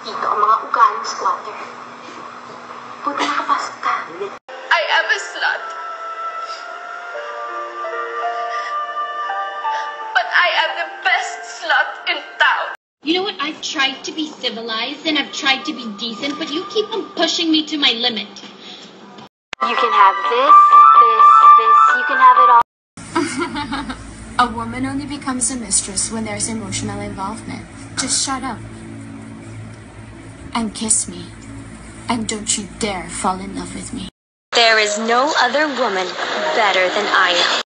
Dito ang mga ugaling squatter. Buti nakapasok ka. I am a slut. But I am the best slut in town. You know what? I've tried to be civilized and I've tried to be decent, but you keep on pushing me to my limit. You can have this. You can have it all. A woman only becomes a mistress when there's emotional involvement. Just shut up. And kiss me. And don't you dare fall in love with me. There is no other woman better than I am.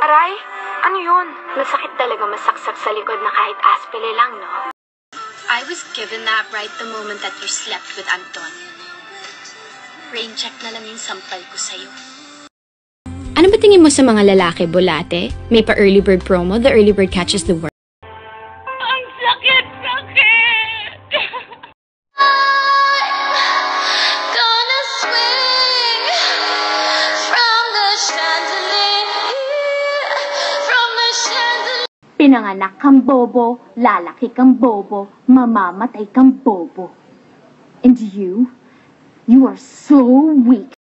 Aray, ano yun? Masakit talaga masaksak sa likod na kahit aspele lang, no? I was given that right the moment that you slept with Anton. Rain check na lang yung sampal ko sa'yo. Ano ba tingin mo sa mga lalaki, bulate? May pa early bird promo, the early bird catches the worm. Ang sakit! Gonna swing from the chandelier, from the chandelier. Pinanganak kang bobo, lalaki kang bobo, mamamatay kang bobo. And you are so weak.